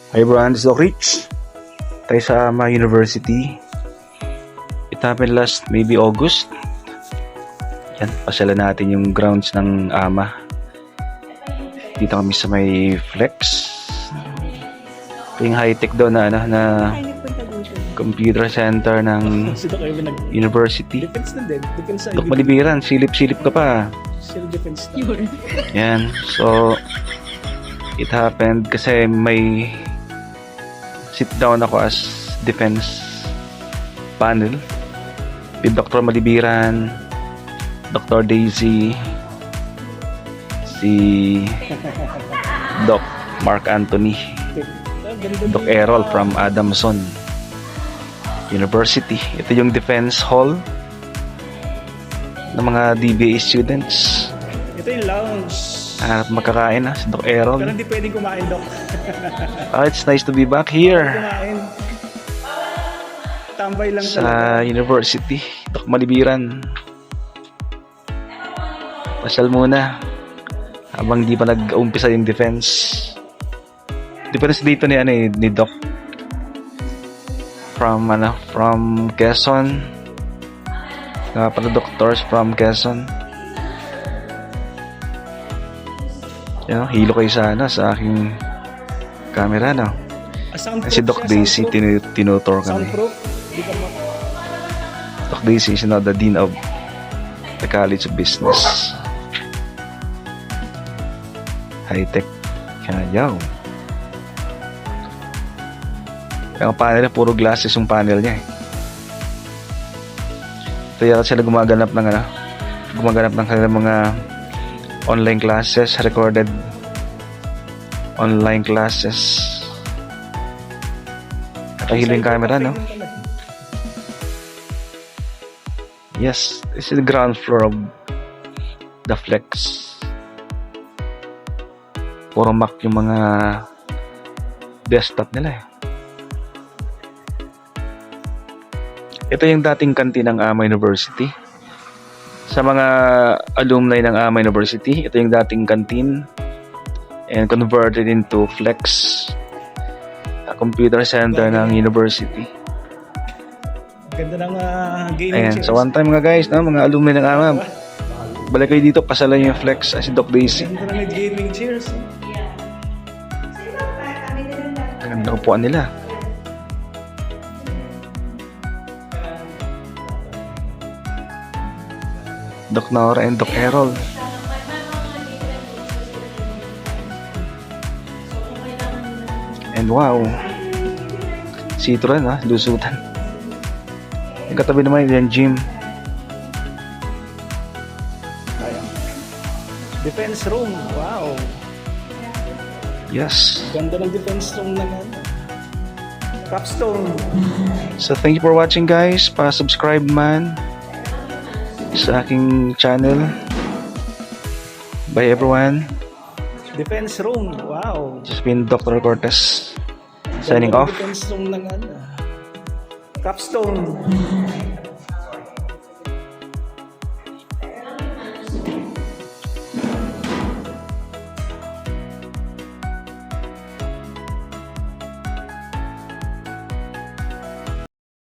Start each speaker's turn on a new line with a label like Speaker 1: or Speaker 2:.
Speaker 1: Hi everyone, this is Doc Rich. Tayo sa AMA University. It happened last maybe August. Yan, pasyalan natin yung grounds ng AMA. Dito kami sa may Flex. Ito yung high-tech doon na computer center ng university.
Speaker 2: Defense na din. Defense sa
Speaker 1: Dok Malibiran, silip-silip ka pa.
Speaker 2: Self-defense na.
Speaker 1: Yan, so it happened kasi may sit down ako as defense panel with Dr. Malibiran, Dr. Daisy, si Doc Mark Anthony, Doc Errol from Adamson University. Ito yung defense hall ng mga DBA students.
Speaker 2: Ito yung lounge.
Speaker 1: At makakain si Doc Errol.
Speaker 2: Pero hindi pwedeng kumain, Doc.
Speaker 1: It's nice to be back here
Speaker 2: Kumain. Tambay lang
Speaker 1: sa university. Doc Malibiran. Pasyal muna habang di pa nag-umpisa yung defense. Defense dito ni Doc from Quezon. Para doctors from Quezon. Yan, hilo kayo sana sa aking camera, no? Kasi Doc Daisy tinutor kami.
Speaker 2: Soundproof.
Speaker 1: Doc Daisy is now the Dean of the College of Business. High-tech. Yaw. Yung panel niya, puro glasses yung panel niya. Ito yata sila gumaganap ng kanilang mga online classes, recorded online classes. Nakahilo yung camera, no? Yes, this is the ground floor of the Flex. Puro Mac yung mga desktop nila. Ito yung dating kantin ng AMA University. Sa mga alumni ng AMA University, ito yung dating canteen and converted into Flex, a computer center ng university.
Speaker 2: Ganda ng gaming
Speaker 1: Ayan,
Speaker 2: chairs.
Speaker 1: so one time mga guys, mga alumni ng AMA, balik kayo dito, pasalan yung Flex si Doc Daisy.
Speaker 2: Ganda ng gaming chairs.
Speaker 1: Ganda upuan nila. Doc Nora and Doc Errol. And wow, Citroen lusutan. Yung katabi naman yung gym.
Speaker 2: Defense room. Wow.
Speaker 1: Yes.
Speaker 2: Ganda ng defense room na capstone.
Speaker 1: So thank you for watching guys. Pa-subscribe man sa aking channel. Bye everyone.
Speaker 2: Defense room. Wow.
Speaker 1: Just been Dr. Cortez signing
Speaker 2: Ganda ng
Speaker 1: off.
Speaker 2: Defense room na capstone.